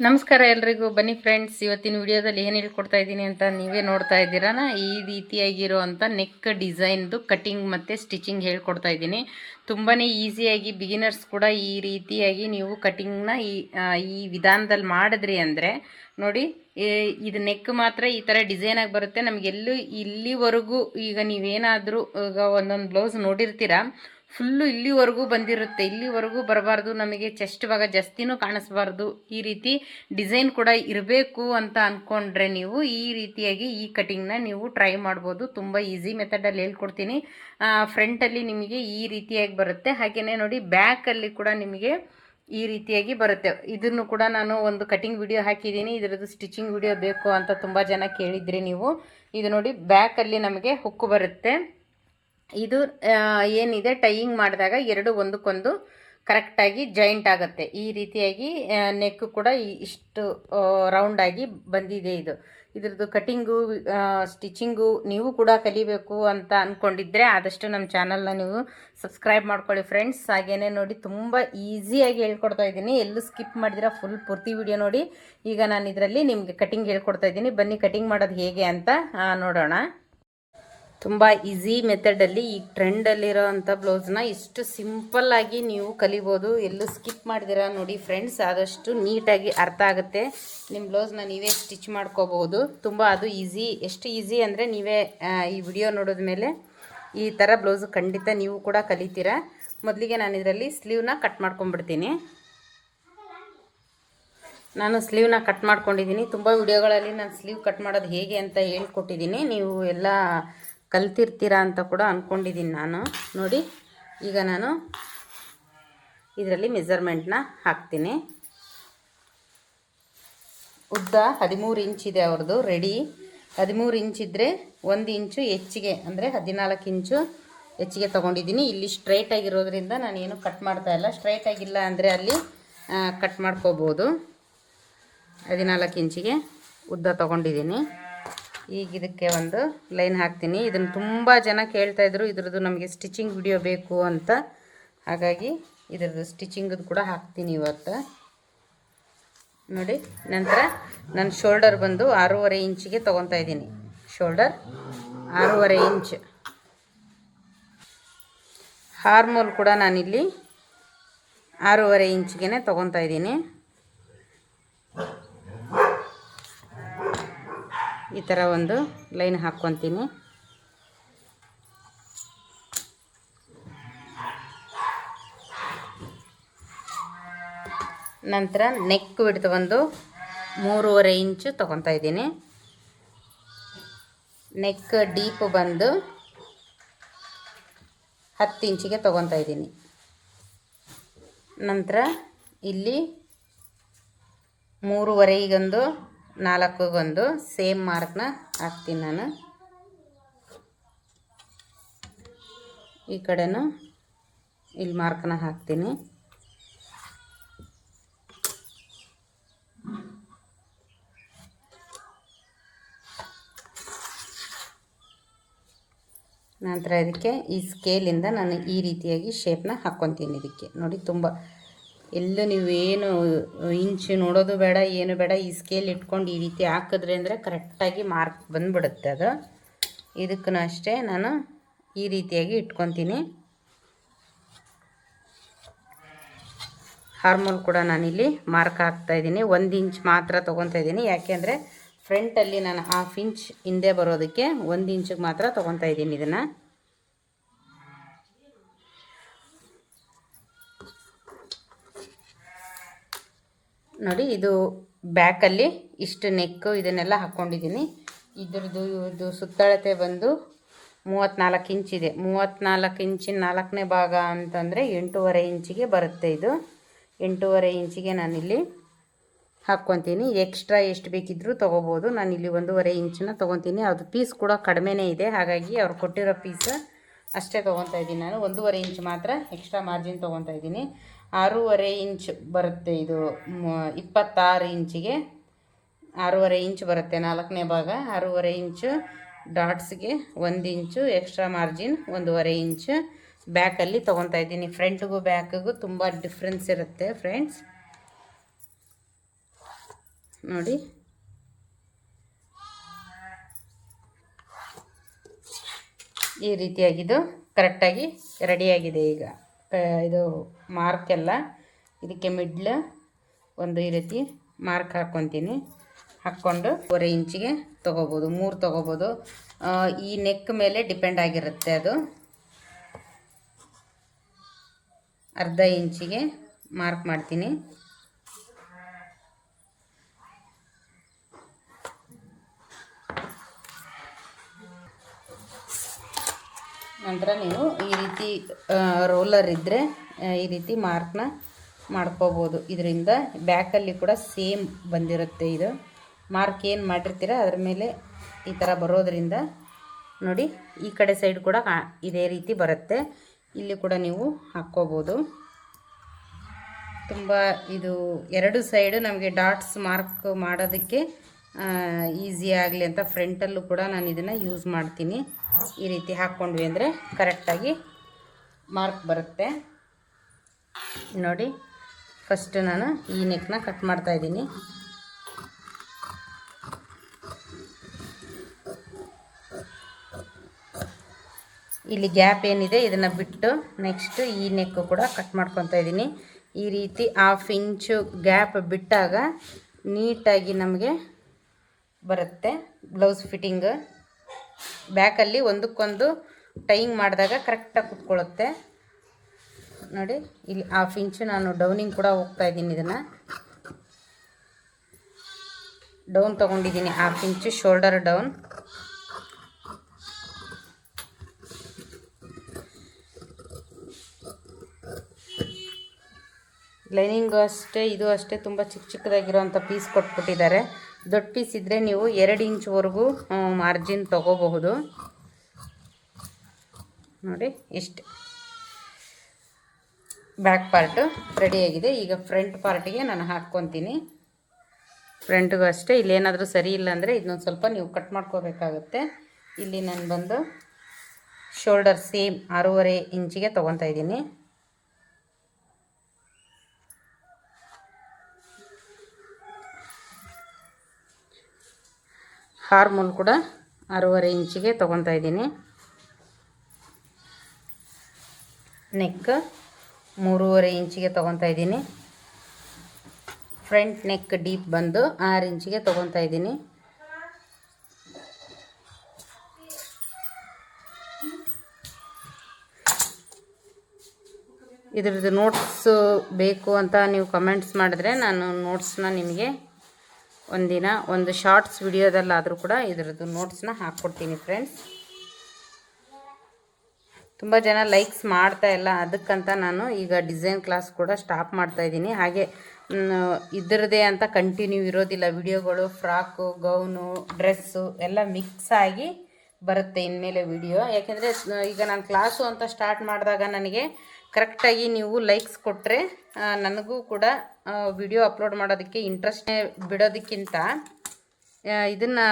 ನಮಸ್ಕಾರ ಎಲ್ರಿಗೂ. ಬನ್ನಿ ಫ್ರೆಂಡ್ಸ್, ಇವತ್ತಿನ ವಿಡಿಯೋದಲ್ಲಿ ಏನು ಹೇಳ್ಕೊಡ್ತಾ ಇದ್ದೀನಿ ಅಂತ ನೀವೇ ನೋಡ್ತಾ ಇದ್ದೀರಾ. ಈ ರೀತಿಯಾಗಿರುವಂಥ ನೆಕ್ ಡಿಸೈನ್ದು ಕಟಿಂಗ್ ಮತ್ತು ಸ್ಟಿಚಿಂಗ್ ಹೇಳ್ಕೊಡ್ತಾ ಇದ್ದೀನಿ. ತುಂಬಾ ಈಸಿಯಾಗಿ ಬಿಗಿನರ್ಸ್ ಕೂಡ ಈ ರೀತಿಯಾಗಿ ನೀವು ಕಟಿಂಗ್ನ ಈ ವಿಧಾನದಲ್ಲಿ ಮಾಡಿದ್ರಿ ಅಂದರೆ ನೋಡಿ, ಇದು ನೆಕ್ ಮಾತ್ರ ಈ ಥರ ಡಿಸೈನಾಗಿ ಬರುತ್ತೆ. ನಮಗೆಲ್ಲೂ ಇಲ್ಲಿವರೆಗೂ ಈಗ ನೀವೇನಾದರೂ ಈಗ ಒಂದೊಂದು ಬ್ಲೌಸ್ ನೋಡಿರ್ತೀರ, ಫುಲ್ಲು ಇಲ್ಲಿವರೆಗೂ ಬಂದಿರುತ್ತೆ. ಇಲ್ಲಿವರೆಗೂ ಬರಬಾರ್ದು, ನಮಗೆ ಚೆಸ್ಟ್ ಭಾಗ ಜಾಸ್ತಿನೂ ಕಾಣಿಸ್ಬಾರ್ದು, ಈ ರೀತಿ ಡಿಸೈನ್ ಕೂಡ ಇರಬೇಕು ಅಂತ ಅಂದ್ಕೊಂಡ್ರೆ ನೀವು ಈ ರೀತಿಯಾಗಿ ಈ ಕಟಿಂಗ್ನ ನೀವು ಟ್ರೈ ಮಾಡ್ಬೋದು. ತುಂಬ ಈಸಿ ಮೆಥಡಲ್ಲಿ ಹೇಳ್ಕೊಡ್ತೀನಿ. ಫ್ರಂಟಲ್ಲಿ ನಿಮಗೆ ಈ ರೀತಿಯಾಗಿ ಬರುತ್ತೆ. ಹಾಗೆಯೇ ನೋಡಿ, ಬ್ಯಾಕಲ್ಲಿ ಕೂಡ ನಿಮಗೆ ಈ ರೀತಿಯಾಗಿ ಬರುತ್ತೆ. ಇದನ್ನು ಕೂಡ ನಾನು ಒಂದು ಕಟಿಂಗ್ ವಿಡಿಯೋ ಹಾಕಿದ್ದೀನಿ. ಇದರದ್ದು ಸ್ಟಿಚಿಂಗ್ ವಿಡಿಯೋ ಬೇಕು ಅಂತ ತುಂಬ ಜನ ಕೇಳಿದ್ರಿ ನೀವು. ಇದು ನೋಡಿ, ಬ್ಯಾಕಲ್ಲಿ ನಮಗೆ ಹುಕ್ಕು ಬರುತ್ತೆ. ಇದು ಏನಿದೆ, ಟೈಯಿಂಗ್ ಮಾಡಿದಾಗ ಎರಡು ಒಂದಕ್ಕೊಂದು ಕರೆಕ್ಟಾಗಿ ಜಾಯಿಂಟ್ ಆಗುತ್ತೆ. ಈ ರೀತಿಯಾಗಿ ನೆಕ್ ಕೂಡ ಇಷ್ಟು ರೌಂಡಾಗಿ ಬಂದಿದೆ. ಇದ್ರದ್ದು ಕಟಿಂಗು ಸ್ಟಿಚಿಂಗು ನೀವು ಕೂಡ ಕಲಿಬೇಕು ಅಂತ ಅಂದ್ಕೊಂಡಿದ್ರೆ ಆದಷ್ಟು ನಮ್ಮ ಚಾನಲ್ನ ನೀವು ಸಬ್ಸ್ಕ್ರೈಬ್ ಮಾಡ್ಕೊಳ್ಳಿ ಫ್ರೆಂಡ್ಸ್. ಹಾಗೇನೆ ನೋಡಿ, ತುಂಬ ಈಸಿಯಾಗಿ ಹೇಳ್ಕೊಡ್ತಾ ಇದ್ದೀನಿ. ಎಲ್ಲೂ ಸ್ಕಿಪ್ ಮಾಡಿದಿರ ಫುಲ್ ಪೂರ್ತಿ ವಿಡಿಯೋ ನೋಡಿ. ಈಗ ನಾನು ಇದರಲ್ಲಿ ನಿಮಗೆ ಕಟಿಂಗ್ ಹೇಳ್ಕೊಡ್ತಾ ಇದ್ದೀನಿ. ಬನ್ನಿ ಕಟಿಂಗ್ ಮಾಡೋದು ಹೇಗೆ ಅಂತ ನೋಡೋಣ. ತುಂಬ ಈಸಿ ಮೆಥಡಲ್ಲಿ ಈ ಟ್ರೆಂಡಲ್ಲಿರೋ ಅಂಥ ಬ್ಲೌಸ್ನ ಇಷ್ಟು ಸಿಂಪಲ್ಲಾಗಿ ನೀವು ಕಲಿಬೋದು. ಎಲ್ಲೂ ಸ್ಕಿಪ್ ಮಾಡಿದಿರ ನೋಡಿ ಫ್ರೆಂಡ್ಸ್. ಆದಷ್ಟು ನೀಟಾಗಿ ಅರ್ಥ ಆಗುತ್ತೆ. ನಿಮ್ಮ ಬ್ಲೌಸ್ನ ನೀವೇ ಸ್ಟಿಚ್ ಮಾಡ್ಕೋಬೋದು. ತುಂಬ ಅದು ಈಸಿ. ಎಷ್ಟು ಈಸಿ ಅಂದರೆ ನೀವೇ ಈ ವಿಡಿಯೋ ನೋಡಿದ ಮೇಲೆ ಈ ಥರ ಬ್ಲೌಸು ಖಂಡಿತ ನೀವು ಕೂಡ ಕಲಿತೀರ. ಮೊದಲಿಗೆ ನಾನು ಇದರಲ್ಲಿ ಸ್ಲೀವ್ನ ಕಟ್ ಮಾಡ್ಕೊಂಡ್ಬಿಡ್ತೀನಿ. ನಾನು ಸ್ಲೀವ್ನ ಕಟ್ ಮಾಡ್ಕೊಂಡಿದ್ದೀನಿ. ತುಂಬ ವಿಡಿಯೋಗಳಲ್ಲಿ ನಾನು ಸ್ಲೀವ್ ಕಟ್ ಮಾಡೋದು ಹೇಗೆ ಅಂತ ಹೇಳ್ಕೊಟ್ಟಿದ್ದೀನಿ. ನೀವು ಎಲ್ಲ ಕಲ್ತಿರ್ತೀರಾ ಅಂತ ಕೂಡ ಅಂದ್ಕೊಂಡಿದ್ದೀನಿ ನಾನು. ನೋಡಿ, ಈಗ ನಾನು ಇದರಲ್ಲಿ ಮೆಜರ್ಮೆಂಟ್ನ ಹಾಕ್ತೀನಿ. ಉದ್ದ 13 ಇಂಚ್ ಇದೆ ಅವ್ರದ್ದು ರೆಡಿ. 13 ಇಂಚ್ ಇದ್ದರೆ 1 ಇಂಚು ಹೆಚ್ಚಿಗೆ ಅಂದರೆ 14 ಇಂಚು ಹೆಚ್ಚಿಗೆ ತೊಗೊಂಡಿದ್ದೀನಿ. ಇಲ್ಲಿ ಸ್ಟ್ರೈಟ್ ಆಗಿರೋದ್ರಿಂದ ನಾನೇನು ಕಟ್ ಮಾಡ್ತಾ ಇಲ್ಲ. ಸ್ಟ್ರೈಟ್ ಆಗಿಲ್ಲ ಅಂದರೆ ಅಲ್ಲಿ ಕಟ್ ಮಾಡ್ಕೋಬೋದು. 14 ಇಂಚಿಗೆ ಉದ್ದ ತೊಗೊಂಡಿದ್ದೀನಿ. ಈಗ ಇದಕ್ಕೆ ಒಂದು ಲೈನ್ ಹಾಕ್ತೀನಿ. ಇದನ್ನು ತುಂಬ ಜನ ಕೇಳ್ತಾಯಿದ್ರು, ಇದ್ರದ್ದು ನಮಗೆ ಸ್ಟಿಚಿಂಗ್ ವಿಡಿಯೋ ಬೇಕು ಅಂತ. ಹಾಗಾಗಿ ಇದ್ರದ್ದು ಸ್ಟಿಚಿಂಗದು ಕೂಡ ಹಾಕ್ತೀನಿ ಇವತ್ತು. ನೋಡಿ, ನಂತರ ನನ್ನ ಶೋಲ್ಡರ್ ಬಂದು 6.5 ಇಂಚಿಗೆ ತೊಗೊತಾ ಇದ್ದೀನಿ. Shoulder 6.5 inch. ಹಾರ್ಮೋಲ್ ಕೂಡ ನಾನಿಲ್ಲಿ 6.5 ಇಂಚಿಗೆ ತೊಗೊತಾ ಇದ್ದೀನಿ. ಈ ಥರ ಒಂದು ಲೈನ್ ಹಾಕ್ಕೊತೀನಿ. ನಂತರ ನೆಕ್ ವಿಡ್ತ್ ಬಂದು 3.5 ಇಂಚು ತೊಗೊತಾ ಇದ್ದೀನಿ. ನೆಕ್ ಡೀಪ್ ಬಂದು 10 ಇಂಚಿಗೆ ತೊಗೊತಾ ಇದ್ದೀನಿ. ನಂತರ ಇಲ್ಲಿ 3.5ಗೊಂದು 4ಗೊಂದು ಸೇಮ್ ಮಾರ್ಕ್ನ ಹಾಕ್ತೀನಿ ನಾನು. ಈ ಕಡೆನೂ ಇಲ್ಲಿ ಮಾರ್ಕ್ನ ಹಾಕ್ತೀನಿ. ನಂತರ ಇದಕ್ಕೆ ಈ ಸ್ಕೇಲಿಂದ ನಾನು ಈ ರೀತಿಯಾಗಿ ಶೇಪ್ನ ಹಾಕ್ಕೊತೀನಿ. ಇದಕ್ಕೆ ನೋಡಿ, ತುಂಬ ಎಲ್ಲೂ ನೀವೇನು ಇಂಚು ನೋಡೋದು ಬೇಡ, ಏನು ಬೇಡ. ಈ ಸ್ಕೇಲ್ ಇಟ್ಕೊಂಡು ಈ ರೀತಿ ಹಾಕಿದ್ರೆ ಅಂದರೆ ಕರೆಕ್ಟಾಗಿ ಮಾರ್ಕ್ ಬಂದುಬಿಡುತ್ತೆ ಅದು. ಇದಕ್ಕೂ ಅಷ್ಟೇ ನಾನು ಈ ರೀತಿಯಾಗಿ ಇಟ್ಕೊತೀನಿ. ಹಾರ್ಮೋಲ್ ಕೂಡ ನಾನಿಲ್ಲಿ ಮಾರ್ಕ್ ಹಾಕ್ತಾಯಿದ್ದೀನಿ. 1 ಇಂಚ್ ಮಾತ್ರ ತೊಗೊತಾ ಇದ್ದೀನಿ. ಯಾಕೆಂದರೆ ಫ್ರಂಟಲ್ಲಿ ನಾನು 1/2 ಇಂಚ್ ಹಿಂದೆ ಬರೋದಕ್ಕೆ 1 ಇಂಚಿಗೆ ಮಾತ್ರ ತೊಗೊತಾ ಇದ್ದೀನಿ ಇದನ್ನು. ನೋಡಿ, ಇದು ಬ್ಯಾಕಲ್ಲಿ ಇಷ್ಟು ನೆಕ್ಕು ಇದನ್ನೆಲ್ಲ ಹಾಕ್ಕೊಂಡಿದ್ದೀನಿ. ಇದು ಸುತ್ತಳತೆ ಬಂದು 34 ಇಂಚಿದೆ. 34 ಇಂಚಿನ 4ನೇ ಭಾಗ ಅಂತಂದರೆ 8.5 ಇಂಚಿಗೆ ಬರುತ್ತೆ. ಇದು 8.5 ಇಂಚಿಗೆ ನಾನಿಲ್ಲಿ ಹಾಕ್ಕೊತೀನಿ. ಎಕ್ಸ್ಟ್ರಾ ಎಷ್ಟು ಬೇಕಿದ್ದರೂ ತೊಗೋಬೋದು. ನಾನಿಲ್ಲಿ 1.5 ಇಂಚನ್ನ ತೊಗೊತೀನಿ. ಅದು ಪೀಸ್ ಕೂಡ ಕಡಿಮೆನೇ ಇದೆ, ಹಾಗಾಗಿ ಅವ್ರು ಕೊಟ್ಟಿರೋ ಪೀಸ್ ಅಷ್ಟೇ ತೊಗೊತಾ ಇದ್ದೀನಿ ನಾನು. 1.5 ಇಂಚ್ ಮಾತ್ರ ಎಕ್ಸ್ಟ್ರಾ ಮಾರ್ಜಿನ್ ತೊಗೊತಾ ಇದ್ದೀನಿ. 6.5 ಇಂಚ್ ಬರುತ್ತೆ. ಇದು 26 ಇಂಚಿಗೆ 6.5 ಇಂಚ್ ಬರುತ್ತೆ 4ನೇ ಭಾಗ. 6.5 ಇಂಚು ಡಾಟ್ಸ್ಗೆ 1 ಇಂಚು ಎಕ್ಸ್ಟ್ರಾ ಮಾರ್ಜಿನ್ 1.5 ಇಂಚ್ ಬ್ಯಾಕಲ್ಲಿ ತೊಗೊತಾ ಇದ್ದೀನಿ. ಫ್ರಂಟ್ಗೂ ಬ್ಯಾಕಿಗೂ ತುಂಬ ಡಿಫ್ರೆನ್ಸ್ ಇರುತ್ತೆ ಫ್ರೆಂಡ್ಸ್. ನೋಡಿ ಈ ರೀತಿಯಾಗಿದ್ದು ಕರೆಕ್ಟಾಗಿ ರೆಡಿಯಾಗಿದೆ. ಈಗ ಇದು ಮಾರ್ಕ್ ಎಲ್ಲ ಇದಕ್ಕೆ ಮಿಡ್ಲ್ ಒಂದು ಈ ರೀತಿ ಮಾರ್ಕ್ ಹಾಕ್ಕೊತೀನಿ. ಹಾಕ್ಕೊಂಡು 1 ಇಂಚಿಗೆ ತೊಗೋಬೋದು, 3 ತೊಗೋಬೋದು. ಈ ನೆಕ್ ಮೇಲೆ ಡಿಪೆಂಡ್ ಆಗಿರುತ್ತೆ. ಅದು ಅರ್ಧ ಇಂಚಿಗೆ ಮಾರ್ಕ್ ಮಾಡ್ತೀನಿ. ನಂತರ ನೀವು ಈ ರೀತಿ ರೋಲರ್ ಇದ್ದರೆ ಈ ರೀತಿ ಮಾರ್ಕ್ನ ಮಾಡ್ಕೋಬೋದು. ಇದರಿಂದ ಬ್ಯಾಕಲ್ಲಿ ಕೂಡ ಸೇಮ್ ಬಂದಿರುತ್ತೆ. ಇದು ಮಾರ್ಕ್ ಏನು ಮಾಡಿರ್ತೀರ ಅದ್ರ ಮೇಲೆ ಈ ಥರ ಬರೋದರಿಂದ ನೋಡಿ ಈ ಕಡೆ ಸೈಡ್ ಕೂಡ ಇದೇ ರೀತಿ ಬರುತ್ತೆ. ಇಲ್ಲಿ ಕೂಡ ನೀವು ಹಾಕ್ಕೋಬೋದು. ತುಂಬ ಇದು 2 ಸೈಡು ನಮಗೆ ಡಾಟ್ಸ್ ಮಾರ್ಕ್ ಮಾಡೋದಕ್ಕೆ ಈಸಿ ಆಗಲಿ ಅಂತ ಫ್ರಂಟಲ್ಲೂ ಕೂಡ ನಾನು ಇದನ್ನು ಯೂಸ್ ಮಾಡ್ತೀನಿ. ಈ ರೀತಿ ಹಾಕ್ಕೊಂಡ್ವಿ ಅಂದರೆ ಕರೆಕ್ಟಾಗಿ ಮಾರ್ಕ್ ಬರುತ್ತೆ. ನೋಡಿ ಫಸ್ಟ್ ನಾನು ಈ ನೆಕ್ನ ಕಟ್ ಮಾಡ್ತಾಯಿದ್ದೀನಿ. ಇಲ್ಲಿ ಗ್ಯಾಪ್ ಏನಿದೆ ಇದನ್ನು ಬಿಟ್ಟು ನೆಕ್ಸ್ಟ್ ಈ ನೆಕ್ಕು ಕೂಡ ಕಟ್ ಮಾಡ್ಕೊತಾ ಇದ್ದೀನಿ. ಈ ರೀತಿ 1/2 ಇಂಚು ಗ್ಯಾಪ್ ಬಿಟ್ಟಾಗ ನೀಟಾಗಿ ನಮಗೆ ಬರುತ್ತೆ ಬ್ಲೌಸ್ ಫಿಟ್ಟಿಂಗ್. ಬ್ಯಾಕಲ್ಲಿ ಒಂದಕ್ಕೊಂದು ಟೈಯಿಂಗ್ ಮಾಡಿದಾಗ ಕರೆಕ್ಟಾಗಿ ಕುತ್ಕೊಳ್ಳುತ್ತೆ. ನೋಡಿ ಇಲ್ಲಿ 1/2 ಇಂಚು ನಾನು ಡೌನಿಂಗ್ ಕೂಡ ಹೋಗ್ತಾ ಇದ್ದೀನಿ. ಇದನ್ನು ಡೌನ್ ತೊಗೊಂಡಿದ್ದೀನಿ, 1/2 ಇಂಚು ಶೋಲ್ಡರ್ ಡೌನ್. ಲೈನಿಂಗು ಅಷ್ಟೇ, ಇದು ಅಷ್ಟೇ ತುಂಬ ಚಿಕ್ಕದಾಗಿರೋಂಥ ಪೀಸ್ ಕೊಟ್ಬಿಟ್ಟಿದ್ದಾರೆ. ದೊಡ್ಡ ಪೀಸ್ ಇದ್ದರೆ ನೀವು 2 ಇಂಚ್ವರೆಗೂ ಮಾರ್ಜಿನ್ ತೊಗೋಬಹುದು. ನೋಡಿ ಇಷ್ಟು ಬ್ಯಾಕ್ ಪಾರ್ಟು ರೆಡಿಯಾಗಿದೆ. ಈಗ ಫ್ರಂಟ್ ಪಾರ್ಟಿಗೆ ನಾನು ಹಾಕ್ಕೊತೀನಿ. ಫ್ರಂಟ್ಗೂ ಅಷ್ಟೇ, ಇಲ್ಲೇನಾದರೂ ಸರಿ ಇಲ್ಲ ಅಂದರೆ ಇದನ್ನೊಂದು ಸ್ವಲ್ಪ ನೀವು ಕಟ್ ಮಾಡ್ಕೋಬೇಕಾಗುತ್ತೆ. ಇಲ್ಲಿ ನಾನು ಬಂದು ಶೋಲ್ಡರ್ ಸೇಮ್ 6.5 ಇಂಚಿಗೆ ತೊಗೊತಾ ಇದ್ದೀನಿ. ಹಾರ್ಮೋಲ್ ಕೂಡ 6.5 ಇಂಚಿಗೆ ತೊಗೊತಾ ಇದ್ದೀನಿ. ನೆಕ್ 3.5 ಇಂಚಿಗೆ ತೊಗೊತಾ ಇದ್ದೀನಿ. ಫ್ರಂಟ್ ನೆಕ್ ಡೀಪ್ ಬಂದು 6 ಇಂಚಿಗೆ ತೊಗೊತಾ ಇದ್ದೀನಿ. ಇದ್ರದ್ದು ನೋಟ್ಸು ಬೇಕು ಅಂತ ನೀವು ಕಮೆಂಟ್ಸ್ ಮಾಡಿದ್ರೆ ನಾನು ನೋಟ್ಸ್ನ ನಿಮಗೆ ಒಂದಿನ ಒಂದು ಶಾರ್ಟ್ಸ್ ವಿಡಿಯೋದಲ್ಲಾದರೂ ಕೂಡ ಇದರದ್ದು ನೋಟ್ಸ್ನ ಹಾಕ್ಕೊಡ್ತೀನಿ ಫ್ರೆಂಡ್ಸ್. ತುಂಬ ಜನ ಲೈಕ್ಸ್ ಮಾಡ್ತಾ ಇಲ್ಲ, ಅದಕ್ಕಂತ ನಾನು ಈಗ ಡಿಸೈನ್ ಕ್ಲಾಸ್ ಕೂಡ ಸ್ಟಾಪ್ ಮಾಡ್ತಾಯಿದ್ದೀನಿ. ಹಾಗೆ ಇದರದೇ ಅಂತ ಕಂಟಿನ್ಯೂ ಇರೋದಿಲ್ಲ ವಿಡಿಯೋಗಳು. ಫ್ರಾಕು, ಗೌನು, ಡ್ರೆಸ್ಸು ಎಲ್ಲ ಮಿಕ್ಸ್ ಆಗಿ ಬರುತ್ತೆ ಇನ್ಮೇಲೆ ವಿಡಿಯೋ. ಯಾಕೆಂದರೆ ಈಗ ನಾನು ಕ್ಲಾಸು ಅಂತ ಸ್ಟಾರ್ಟ್ ಮಾಡಿದಾಗ ನನಗೆ ಕರೆಕ್ಟಾಗಿ ನೀವು ಲೈಕ್ಸ್ ಕೊಟ್ಟರೆ ನನಗೂ ಕೂಡ ವಿಡಿಯೋ ಅಪ್ಲೋಡ್ ಮಾಡೋದಕ್ಕೆ ಇಂಟ್ರೆಸ್ಟ್ನೇ ಬಿಡೋದಕ್ಕಿಂತ ಇದನ್ನು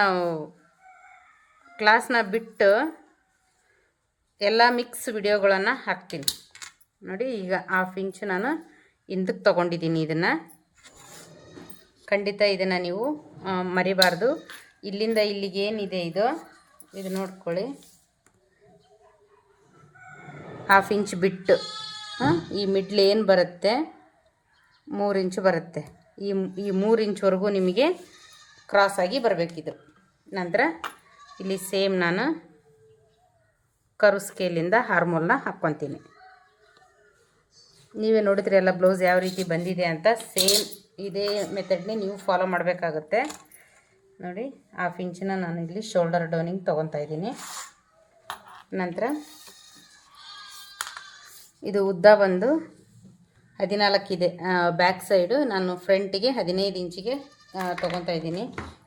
ಕ್ಲಾಸ್ನ ಬಿಟ್ಟು ಎಲ್ಲ ಮಿಕ್ಸ್ ವಿಡಿಯೋಗಳನ್ನು ಹಾಕ್ತೀನಿ. ನೋಡಿ ಈಗ 1/2 ಇಂಚು ನಾನು ಹಿಂದಕ್ಕೆ ತೊಗೊಂಡಿದ್ದೀನಿ. ಇದನ್ನು ಖಂಡಿತ ಇದನ್ನು ನೀವು ಮರಿಬಾರ್ದು. ಇಲ್ಲಿಂದ ಇಲ್ಲಿಗೆ ಏನಿದೆ ಇದು ನೋಡ್ಕೊಳ್ಳಿ. 1/2 ಇಂಚ್ ಬಿಟ್ಟು ಈ ಮಿಡ್ಲ್ ಏನು ಬರುತ್ತೆ 3 ಇಂಚು ಬರುತ್ತೆ. ಈ 3 ಇಂಚ್ವರೆಗೂ ನಿಮಗೆ ಕ್ರಾಸಾಗಿ ಬರಬೇಕಿದು. ನಂತರ ಇಲ್ಲಿ ಸೇಮ್ ನಾನು ಕರು ಸ್ಕೇಲಿಂದ ಹಾರ್ಮೋಲ್ನ ಹಾಕ್ಕೊತೀನಿ. ನೀವೇ ನೋಡಿದ್ರಿ ಎಲ್ಲ ಬ್ಲೌಸ್ ಯಾವ ರೀತಿ ಬಂದಿದೆ ಅಂತ. ಸೇಮ್ ಇದೇ ಮೆಥಡ್ನೇ ನೀವು ಫಾಲೋ ಮಾಡಬೇಕಾಗುತ್ತೆ. ನೋಡಿ 1/2 ಇಂಚನ್ನ ನಾನು ಇಲ್ಲಿ ಶೋಲ್ಡರ್ ಡೌನಿಂಗ್ ತೊಗೊತಾ ಇದ್ದೀನಿ. ನಂತರ ಇದು ಉದ್ದ ಬಂದು 14 ಇದೆ ಬ್ಯಾಕ್ ಸೈಡು. ನಾನು ಫ್ರಂಟಿಗೆ 15 ಇಂಚಿಗೆ ತೊಗೊತಾ ಇದ್ದೀನಿ.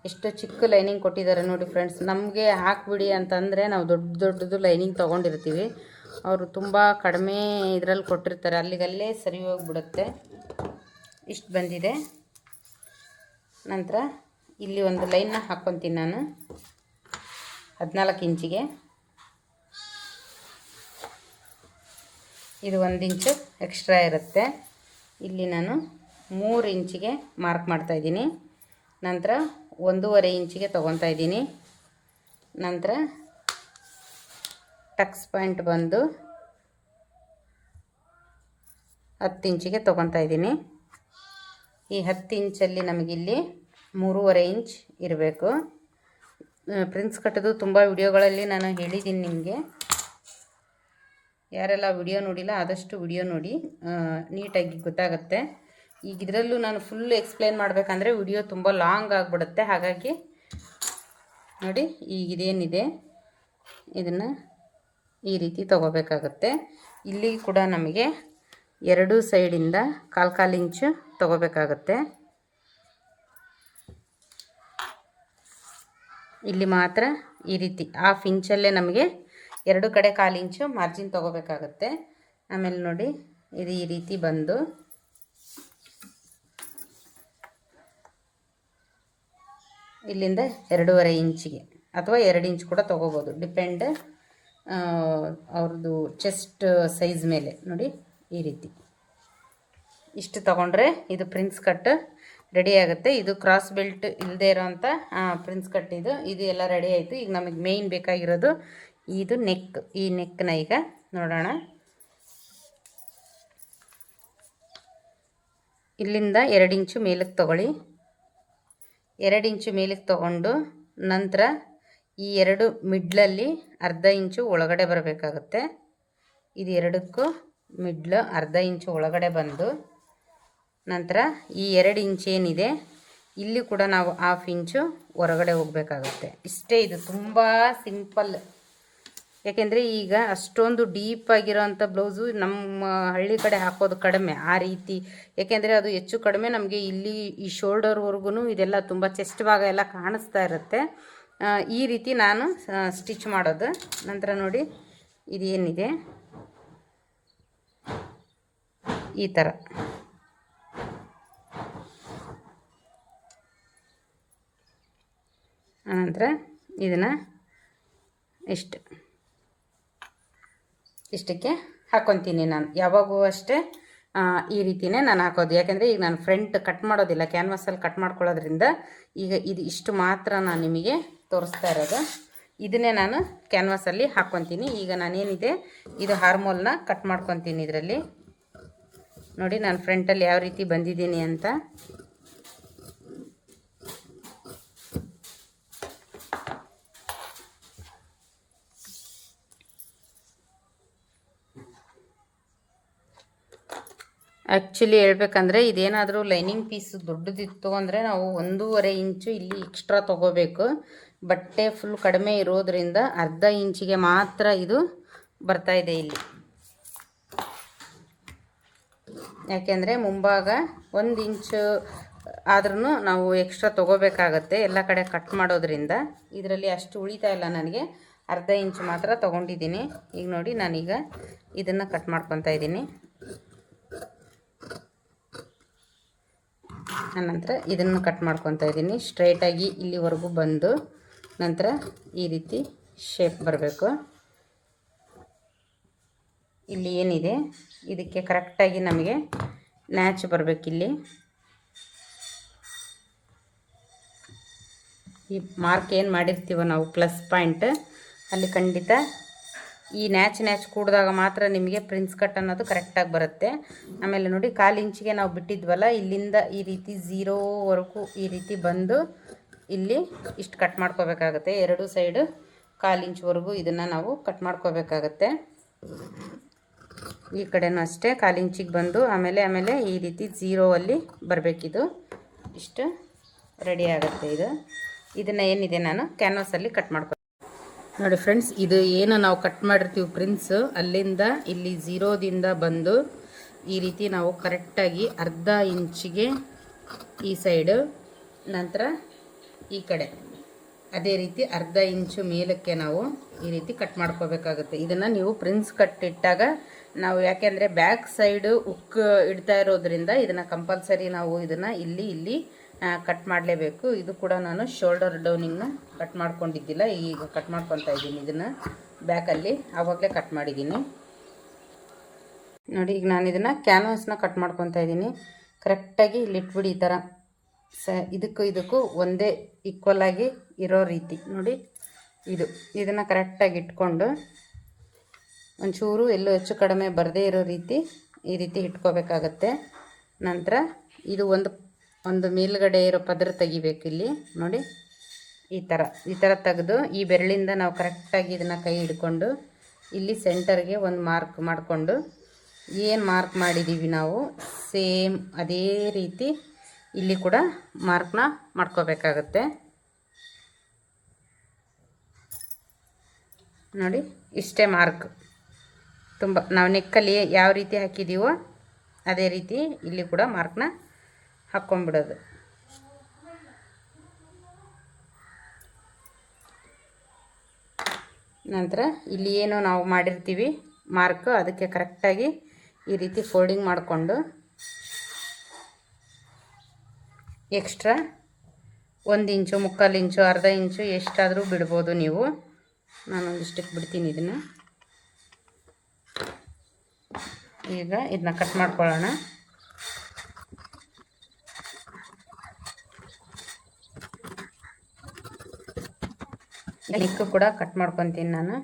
ಎಷ್ಟು ಚಿಕ್ಕ ಲೈನಿಂಗ್ ಕೊಟ್ಟಿದ್ದಾರೆ ನೋಡಿ ಫ್ರೆಂಡ್ಸ್. ನಮಗೆ ಹಾಕ್ಬಿಡಿ ಅಂತಂದರೆ ನಾವು ದೊಡ್ಡದು ಲೈನಿಂಗ್ ತೊಗೊಂಡಿರ್ತೀವಿ. ಅವರು ತುಂಬ ಕಡಿಮೆ ಇದರಲ್ಲಿ ಕೊಟ್ಟಿರ್ತಾರೆ, ಅಲ್ಲಿಗಲ್ಲೇ ಸರಿ ಹೋಗಿಬಿಡುತ್ತೆ. ಇಷ್ಟು ಬಂದಿದೆ. ನಂತರ ಇಲ್ಲಿ ಒಂದು ಲೈನ್ನ ಹಾಕ್ಕೊತೀನಿ ನಾನು 14 ಇಂಚಿಗೆ. ಇದು 1 ಇಂಚು ಎಕ್ಸ್ಟ್ರಾ ಇರುತ್ತೆ. ಇಲ್ಲಿ ನಾನು 3 ಇಂಚಿಗೆ ಮಾರ್ಕ್ ಮಾಡ್ತಾಯಿದ್ದೀನಿ. ನಂತರ 1.5 ಇಂಚಿಗೆ ತೊಗೊತಾ ಇದ್ದೀನಿ. ನಂತರ ಟಕ್ಸ್ ಪಾಯಿಂಟ್ ಬಂದು 10 ಇಂಚಿಗೆ ತೊಗೊತಾ ಇದ್ದೀನಿ. ಈ 10 ಇಂಚಲ್ಲಿ ನಮಗಿಲ್ಲಿ 3.5 ಇಂಚ್ ಇರಬೇಕು. ಪ್ರಿನ್ಸ್ ಕಟ್ಟೋದು ತುಂಬ ವಿಡಿಯೋಗಳಲ್ಲಿ ನಾನು ಹೇಳಿದ್ದೀನಿ ನಿಮಗೆ. ಯಾರೆಲ್ಲ ವಿಡಿಯೋ ನೋಡಿಲ್ಲ ಆದಷ್ಟು ವಿಡಿಯೋ ನೋಡಿ, ನೀಟಾಗಿ ಗೊತ್ತಾಗುತ್ತೆ. ಈಗ ಇದರಲ್ಲೂ ನಾನು ಫುಲ್ ಎಕ್ಸ್ಪ್ಲೇನ್ ಮಾಡಬೇಕಂದ್ರೆ ವಿಡಿಯೋ ತುಂಬ ಲಾಂಗ್ ಆಗಿಬಿಡುತ್ತೆ. ಹಾಗಾಗಿ ನೋಡಿ, ಈಗ ಇದೇನಿದೆ ಇದನ್ನು ಈ ರೀತಿ ತೊಗೋಬೇಕಾಗತ್ತೆ. ಇಲ್ಲಿ ಕೂಡ ನಮಗೆ 2 ಸೈಡಿಂದ 1/4 ಇಂಚು ತೊಗೋಬೇಕಾಗತ್ತೆ. ಇಲ್ಲಿ ಮಾತ್ರ ಈ ರೀತಿ 1/2 ಇಂಚಲ್ಲೇ ನಮಗೆ 2 ಕಡೆ 1/4 ಇಂಚು ಮಾರ್ಜಿನ್ ತೊಗೋಬೇಕಾಗತ್ತೆ. ಆಮೇಲೆ ನೋಡಿ, ಇದು ಈ ರೀತಿ ಬಂದು ಇಲ್ಲಿಂದ 2.5 ಇಂಚಿಗೆ ಅಥವಾ 2 ಇಂಚ್ ಕೂಡ ತೊಗೋಬೋದು, ಡಿಪೆಂಡ್ ಅವ್ರದ್ದು ಚೆಸ್ಟ್ ಸೈಜ್ ಮೇಲೆ. ನೋಡಿ, ಈ ರೀತಿ ಇಷ್ಟು ತೊಗೊಂಡ್ರೆ ಇದು ಪ್ರಿನ್ಸ್ ಕಟ್ ರೆಡಿ ಆಗುತ್ತೆ. ಇದು ಕ್ರಾಸ್ ಬೆಲ್ಟ್ ಇಲ್ಲದೆ ಇರೋಂಥ ಪ್ರಿನ್ಸ್ ಕಟ್ ಇದು ಎಲ್ಲ ರೆಡಿ ಆಯಿತು. ಈಗ ನಮಗೆ ಮೇಯ್ನ್ ಬೇಕಾಗಿರೋದು ಇದು ನೆಕ್. ಈ ನೆಕ್ನ ಈಗ ನೋಡೋಣ. ಇಲ್ಲಿಂದ 2 ಇಂಚು ಮೇಲಕ್ಕೆ ತೊಗೊಳ್ಳಿ. 2 ಇಂಚು ಮೇಲಕ್ಕೆ ತೊಗೊಂಡು ನಂತರ ಈ 2 ಮಿಡ್ಲಲ್ಲಿ 1/2 ಇಂಚು ಒಳಗಡೆ ಬರಬೇಕಾಗುತ್ತೆ. ಇದು 2ಕ್ಕೂ ಮಿಡ್ಲು 1/2 ಇಂಚು ಒಳಗಡೆ ಬಂದು ನಂತರ ಈ 2 ಇಂಚ್ ಏನಿದೆ ಇಲ್ಲಿ ಕೂಡ ನಾವು 1/2 ಇಂಚು ಹೊರಗಡೆ ಹೋಗಬೇಕಾಗುತ್ತೆ. ಇಷ್ಟೇ, ಇದು ತುಂಬ ಸಿಂಪಲ್. ಯಾಕೆಂದರೆ ಈಗ ಅಷ್ಟೊಂದು ಡೀಪ್ ಆಗಿರೋವಂಥ ಬ್ಲೌಸು ನಮ್ಮ ಹಳ್ಳಿ ಕಡೆ ಹಾಕೋದು ಕಡಿಮೆ ಆ ರೀತಿ. ಯಾಕೆಂದರೆ ಅದು ಹೆಚ್ಚು ಕಡಿಮೆ ನಮಗೆ ಇಲ್ಲಿ ಈ ಶೋಲ್ಡರ್ವರೆಗೂ ಇದೆಲ್ಲ ತುಂಬ ಚೆಸ್ಟ್ ಭಾಗ ಎಲ್ಲ ಕಾಣಿಸ್ತಾ ಇರುತ್ತೆ. ಈ ರೀತಿ ನಾನು ಸ್ಟಿಚ್ ಮಾಡೋದು. ನಂತರ ನೋಡಿ, ಇದೇನಿದೆ ಈ ಥರ ಆನಂತರ ಇದನ್ನು ಇಷ್ಟಕ್ಕೆ ಹಾಕ್ಕೊತೀನಿ. ನಾನು ಯಾವಾಗೂ ಅಷ್ಟೇ ಈ ರೀತಿಯೇ ನಾನು ಹಾಕೋದು. ಯಾಕೆಂದರೆ ಈಗ ನಾನು ಫ್ರಂಟ್ ಕಟ್ ಮಾಡೋದಿಲ್ಲ, ಕ್ಯಾನ್ವಾಸಲ್ಲಿ ಕಟ್ ಮಾಡ್ಕೊಳ್ಳೋದ್ರಿಂದ ಈಗ ಇದು ಇಷ್ಟು ಮಾತ್ರ ನಾನು ನಿಮಗೆ ತೋರಿಸ್ತಾ ಇರೋದು. ಇದನ್ನೇ ನಾನು ಕ್ಯಾನ್ವಾಸಲ್ಲಿ ಹಾಕ್ಕೊತೀನಿ. ಈಗ ನಾನೇನಿದೆ ಇದು ಹಾರ್ಮೋಲ್ನ ಕಟ್ ಮಾಡ್ಕೊತೀನಿ. ಇದರಲ್ಲಿ ನೋಡಿ ನಾನು ಫ್ರಂಟಲ್ಲಿ ಯಾವ ರೀತಿ ಬಂದಿದ್ದೀನಿ ಅಂತ. ಆ್ಯಕ್ಚುಲಿ ಹೇಳ್ಬೇಕಂದ್ರೆ ಇದೇನಾದರೂ ಲೈನಿಂಗ್ ಪೀಸ್ ದೊಡ್ಡದಿತ್ತು ಅಂದರೆ ನಾವು 1.5 ಇಂಚು ಇಲ್ಲಿ ಎಕ್ಸ್ಟ್ರಾ ತೊಗೋಬೇಕು. ಬಟ್ಟೆ ಫುಲ್ ಕಡಿಮೆ ಇರೋದ್ರಿಂದ 1/2 ಇಂಚಿಗೆ ಮಾತ್ರ ಇದು ಬರ್ತಾಯಿದೆ ಇಲ್ಲಿ. ಯಾಕೆಂದರೆ ಮುಂಭಾಗ 1 ಇಂಚು ಆದ್ರೂ ನಾವು ಎಕ್ಸ್ಟ್ರಾ ತೊಗೋಬೇಕಾಗತ್ತೆ ಎಲ್ಲ ಕಡೆ ಕಟ್ ಮಾಡೋದ್ರಿಂದ. ಇದರಲ್ಲಿ ಅಷ್ಟು ಉಳಿತಾ ಇಲ್ಲ ನನಗೆ, 1/2 ಇಂಚು ಮಾತ್ರ ತೊಗೊಂಡಿದ್ದೀನಿ. ಈಗ ನೋಡಿ, ನಾನೀಗ ಇದನ್ನು ಕಟ್ ಮಾಡ್ಕೊತಾ ಇದ್ದೀನಿ. ಆನಂತರ ಇದನ್ನು ಕಟ್ ಮಾಡ್ಕೊತಾ ಇದ್ದೀನಿ ಸ್ಟ್ರೈಟಾಗಿ ಇಲ್ಲಿವರೆಗೂ ಬಂದು ನಂತರ ಈ ರೀತಿ ಶೇಪ್ ಬರಬೇಕು. ಇಲ್ಲಿ ಏನಿದೆ ಇದಕ್ಕೆ ಕರೆಕ್ಟಾಗಿ ನಮಗೆ ನ್ಯಾಚ್ ಬರಬೇಕಿಲ್ಲಿ. ಈ ಮಾರ್ಕ್ ಏನು ಮಾಡಿರ್ತೀವೋ ನಾವು ಪ್ಲಸ್ ಪಾಯಿಂಟ್, ಅಲ್ಲಿ ಖಂಡಿತ ಈ ನ್ಯಾಚ್ ಕೂಡಿದಾಗ ಮಾತ್ರ ನಿಮಗೆ ಪ್ರಿನ್ಸ್ ಕಟ್ ಅನ್ನೋದು ಕರೆಕ್ಟಾಗಿ ಬರುತ್ತೆ. ಆಮೇಲೆ ನೋಡಿ, 1/4 ಇಂಚಿಗೆ ನಾವು ಬಿಟ್ಟಿದ್ವಲ್ಲ, ಇಲ್ಲಿಂದ ಈ ರೀತಿ 0ವರೆಗೂ ಈ ರೀತಿ ಬಂದು ಇಲ್ಲಿ ಇಷ್ಟು ಕಟ್ ಮಾಡ್ಕೋಬೇಕಾಗತ್ತೆ. 2 ಸೈಡು 1/4 ಇಂಚ್ವರೆಗೂ ಇದನ್ನು ನಾವು ಕಟ್ ಮಾಡ್ಕೋಬೇಕಾಗತ್ತೆ. ಈ ಕಡೆನೂ ಅಷ್ಟೇ 1/4 ಇಂಚಿಗೆ ಬಂದು ಆಮೇಲೆ ಈ ರೀತಿ 0ಅಲ್ಲಿ ಬರಬೇಕಿದು. ಇಷ್ಟು ರೆಡಿ ಆಗುತ್ತೆ. ಇದನ್ನು ಏನಿದೆ ನಾನು ಕ್ಯಾನ್ವಾಸಲ್ಲಿ ಕಟ್ ಮಾಡ್ಕೊ ನೋಡಿ ಫ್ರೆಂಡ್ಸ್. ಇದು ಏನು ನಾವು ಕಟ್ ಮಾಡಿರ್ತೀವಿ ಪ್ರಿನ್ಸ್, ಅಲ್ಲಿಂದ ಇಲ್ಲಿ 0ದಿಂದ ಬಂದು ಈ ರೀತಿ ನಾವು ಕರೆಕ್ಟಾಗಿ 1/2 ಇಂಚಿಗೆ ಈ ಸೈಡು, ನಂತರ ಈ ಕಡೆ ಅದೇ ರೀತಿ 1/2 ಇಂಚು ಮೇಲಕ್ಕೆ ನಾವು ಈ ರೀತಿ ಕಟ್ ಮಾಡ್ಕೋಬೇಕಾಗುತ್ತೆ. ಇದನ್ನು ನೀವು ಪ್ರಿನ್ಸ್ ಕಟ್ ಇಟ್ಟಾಗ ನಾವು, ಯಾಕೆಂದರೆ ಬ್ಯಾಕ್ ಸೈಡು ಉಕ್ ಇಡ್ತಾ ಇರೋದ್ರಿಂದ ಇದನ್ನು ಕಂಪಲ್ಸರಿ ನಾವು ಇದನ್ನು ಇಲ್ಲಿ ಕಟ್ ಮಾಡಲೇಬೇಕು. ಇದು ಕೂಡ ನಾನು ಶೋಲ್ಡರ್ ಡೌನಿಂಗ್ನ ಕಟ್ ಮಾಡ್ಕೊಂಡಿದ್ದಿಲ್ಲ, ಈಗ ಕಟ್ ಮಾಡ್ಕೊತಾ ಇದ್ದೀನಿ ಇದನ್ನು ಬ್ಯಾಕಲ್ಲಿ. ಆವಾಗಲೇ ಕಟ್ ಮಾಡಿದ್ದೀನಿ ನೋಡಿ. ಈಗ ನಾನು ಇದನ್ನು ಕ್ಯಾನ್ವಾಸ್ನ ಕಟ್ ಮಾಡ್ಕೊತಾ ಇದ್ದೀನಿ. ಕರೆಕ್ಟಾಗಿ ಇಲ್ಲಿ ಇಟ್ಬಿಡಿ ಈ ಥರ. ಇದಕ್ಕೂ ಒಂದೇ ಈಕ್ವಲ್ ಆಗಿ ಇರೋ ರೀತಿ ನೋಡಿ. ಇದನ್ನು ಕರೆಕ್ಟಾಗಿ ಇಟ್ಕೊಂಡು ಒಂಚೂರು ಎಲ್ಲೂ ಹೆಚ್ಚು ಕಡಿಮೆ ಬರದೇ ಇರೋ ರೀತಿ ಈ ರೀತಿ ಇಟ್ಕೋಬೇಕಾಗತ್ತೆ. ನಂತರ ಇದು ಒಂದು ಮೇಲ್ಗಡೆ ಇರೋ ಪದರ ತೆಗಿಬೇಕು. ಇಲ್ಲಿ ನೋಡಿ ಈ ಥರ ತೆಗೆದು ಈ ಬೆರಳಿಂದ ನಾವು ಕರೆಕ್ಟಾಗಿ ಇದನ್ನು ಕೈ ಹಿಡ್ಕೊಂಡು ಇಲ್ಲಿ ಸೆಂಟರ್ಗೆ ಒಂದು ಮಾರ್ಕ್ ಮಾಡಿಕೊಂಡು ಏನು ಮಾರ್ಕ್ ಮಾಡಿದ್ದೀವಿ ನಾವು ಸೇಮ್ ಅದೇ ರೀತಿ ಇಲ್ಲಿ ಕೂಡ ಮಾರ್ಕ್ನ ಮಾಡ್ಕೋಬೇಕಾಗತ್ತೆ. ನೋಡಿ ಇಷ್ಟೇ ಮಾರ್ಕ್. ನಾವು ನೆಕ್ಕಲ್ಲಿ ಯಾವ ರೀತಿ ಹಾಕಿದ್ದೀವೋ ಅದೇ ರೀತಿ ಇಲ್ಲಿ ಕೂಡ ಮಾರ್ಕ್ನ ಹಾಕ್ಕೊಂಡ್ಬಿಡೋದು. ನಂತರ ಇಲ್ಲಿ ಏನು ನಾವು ಮಾಡಿರ್ತೀವಿ ಮಾರ್ಕ್, ಅದಕ್ಕೆ ಕರೆಕ್ಟಾಗಿ ಈ ರೀತಿ ಫೋಲ್ಡಿಂಗ್ ಮಾಡಿಕೊಂಡು ಎಕ್ಸ್ಟ್ರಾ 1 ಇಂಚು, 3/4 ಇಂಚು, ಅರ್ಧ ಇಂಚು ಎಷ್ಟಾದರೂ ಬಿಡ್ಬೋದು ನೀವು. ನಾನೊಂದಿಷ್ಟಕ್ಕೆ ಬಿಡ್ತೀನಿ ಇದನ್ನು. ಈಗ ಇದನ್ನ ಕಟ್ ಮಾಡ್ಕೊಳ್ಳೋಣ. ನೆಕ್ ಕೂಡ ಕಟ್ ಮಾಡ್ಕೊತೀನಿ ನಾನು.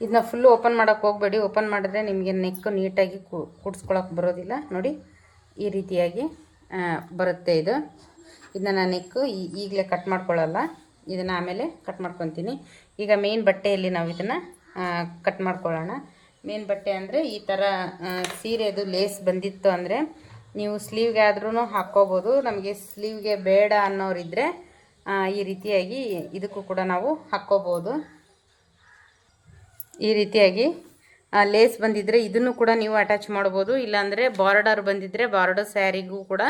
ಇದನ್ನ ಫುಲ್ಲು ಓಪನ್ ಮಾಡೋಕ್ಕೆ ಹೋಗಬೇಡಿ. ಓಪನ್ ಮಾಡಿದ್ರೆ ನಿಮಗೆ ನೆಕ್ ನೀಟಾಗಿ ಕೂಡಿಸ್ಕೊಳಕ್ಕೆ ಬರೋದಿಲ್ಲ. ನೋಡಿ ಈ ರೀತಿಯಾಗಿ ಬರುತ್ತೆ ಇದು. ಇದನ್ನ ನಾನು ನೆಕ್ಕು ಈಗಲೇ ಕಟ್ ಮಾಡ್ಕೊಳ್ಳಲ್ಲ, ಇದನ್ನು ಆಮೇಲೆ ಕಟ್ ಮಾಡ್ಕೊತೀನಿ. ಈಗ ಮೇನ್ ಬಟ್ಟೆಯಲ್ಲಿ ನಾವು ಇದನ್ನು ಕಟ್ ಮಾಡ್ಕೊಳ್ಳೋಣ. ಮೇನ್ ಬಟ್ಟೆ ಅಂದರೆ ಈ ಥರ ಸೀರೆದು ಲೇಸ್ ಬಂದಿತ್ತು ಅಂದರೆ ನೀವು ಸ್ಲೀವ್ಗೆ ಆದ್ರೂ ಹಾಕ್ಕೋಬೋದು. ನಮಗೆ ಸ್ಲೀವ್ಗೆ ಬೇಡ ಅನ್ನೋರಿದ್ದರೆ ಈ ರೀತಿಯಾಗಿ ಇದಕ್ಕೂ ಕೂಡ ನಾವು ಹಾಕ್ಕೋಬೋದು. ಈ ರೀತಿಯಾಗಿ ಲೇಸ್ ಬಂದಿದ್ದರೆ ಇದನ್ನು ಕೂಡ ನೀವು ಅಟ್ಯಾಚ್ ಮಾಡ್ಬೋದು. ಇಲ್ಲಾಂದರೆ ಬಾರ್ಡರ್ ಬಂದಿದ್ದರೆ ಬಾರ್ಡರ್ ಸ್ಯಾರಿಗೂ ಕೂಡ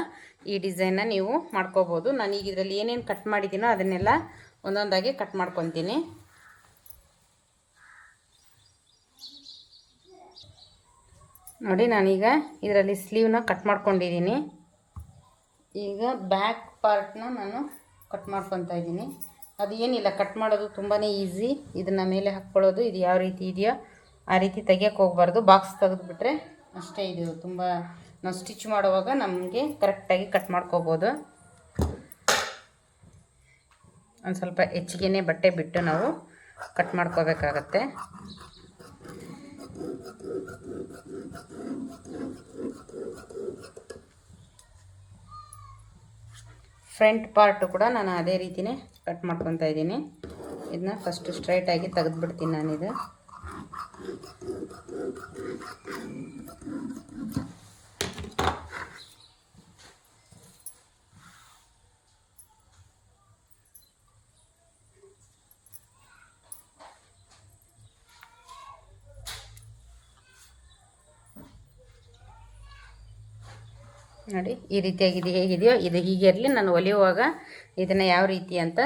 ಈ ಡಿಸೈನ್ನ ನೀವು ಮಾಡ್ಕೋಬೋದು. ನಾನೀಗ ಇದರಲ್ಲಿ ಏನೇನು ಕಟ್ ಮಾಡಿದ್ದೀನೋ ಅದನ್ನೆಲ್ಲ ಒಂದೊಂದಾಗಿ ಕಟ್ ಮಾಡ್ಕೊತೀನಿ. ನೋಡಿ ನಾನೀಗ ಇದರಲ್ಲಿ ಸ್ಲೀವ್ನ ಕಟ್ ಮಾಡ್ಕೊಂಡಿದ್ದೀನಿ. ಈಗ ಬ್ಯಾಕ್ ಪಾರ್ಟ್ನ ನಾನು ಕಟ್ ಮಾಡ್ಕೊತಾ ಇದ್ದೀನಿ. ಅದು ಏನಿಲ್ಲ, ಕಟ್ ಮಾಡೋದು ತುಂಬಾ ಈಸಿ. ಇದನ್ನು ಮೇಲೆ ಹಾಕ್ಕೊಳ್ಳೋದು, ಇದು ಯಾವ ರೀತಿ ಇದೆಯೋ ಆ ರೀತಿ ತೆಗಿಯೋಕ್ಕೆ ಹೋಗಬಾರ್ದು. ಬಾಕ್ಸ್ ತೆಗೆದುಬಿಟ್ರೆ ಅಷ್ಟೇ. ಇದು ತುಂಬ ನಾವು ಸ್ಟಿಚ್ ಮಾಡುವಾಗ ನಮಗೆ ಕರೆಕ್ಟಾಗಿ ಕಟ್ ಮಾಡ್ಕೋಬೋದು. ಒಂದು ಸ್ವಲ್ಪ ಹೆಚ್ಚಿಗೆ ಬಟ್ಟೆ ಬಿಟ್ಟು ನಾವು ಕಟ್ ಮಾಡ್ಕೋಬೇಕಾಗತ್ತೆ. ಫ್ರಂಟ್ ಪಾರ್ಟು ಕೂಡ ನಾನು ಅದೇ ರೀತಿಯೇ ಕಟ್ ಮಾಡ್ಕೊತಾ ಇದ್ದೀನಿ. ಇದನ್ನ ಫಸ್ಟ್ ಸ್ಟ್ರೈಟಾಗಿ ತೆಗೆದುಬಿಡ್ತೀನಿ ನಾನಿದು. ನೋಡಿ ಈ ರೀತಿಯಾಗಿದೆ. ಹೇಗಿದೆಯೋ ಇದು ಹೀಗೆ ಇರಲಿ. ನಾನು ಹೊಲಿಯುವಾಗ ಇದನ್ನು ಯಾವ ರೀತಿ ಅಂತ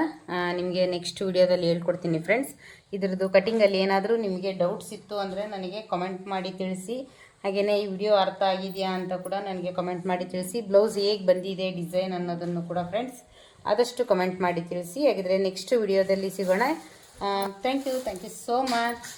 ನಿಮಗೆ ನೆಕ್ಸ್ಟ್ ವಿಡಿಯೋದಲ್ಲಿ ಹೇಳ್ಕೊಡ್ತೀನಿ ಫ್ರೆಂಡ್ಸ್. ಇದ್ರದ್ದು ಕಟಿಂಗಲ್ಲಿ ಏನಾದರೂ ನಿಮಗೆ ಡೌಟ್ಸ್ ಇತ್ತು ಅಂದರೆ ನನಗೆ ಕಮೆಂಟ್ ಮಾಡಿ ತಿಳಿಸಿ. ಹಾಗೆಯೇ ಈ ವಿಡಿಯೋ ಅರ್ಥ ಆಗಿದೆಯಾ ಅಂತ ಕೂಡ ನನಗೆ ಕಮೆಂಟ್ ಮಾಡಿ ತಿಳಿಸಿ. ಬ್ಲೌಸ್ ಹೇಗೆ ಬಂದಿದೆ ಡಿಸೈನ್ ಅನ್ನೋದನ್ನು ಕೂಡ ಫ್ರೆಂಡ್ಸ್ ಆದಷ್ಟು ಕಮೆಂಟ್ ಮಾಡಿ ತಿಳಿಸಿ. ಹಾಗಿದ್ರೆ ನೆಕ್ಸ್ಟ್ ವಿಡಿಯೋದಲ್ಲಿ ಸಿಗೋಣ. Thank you so much.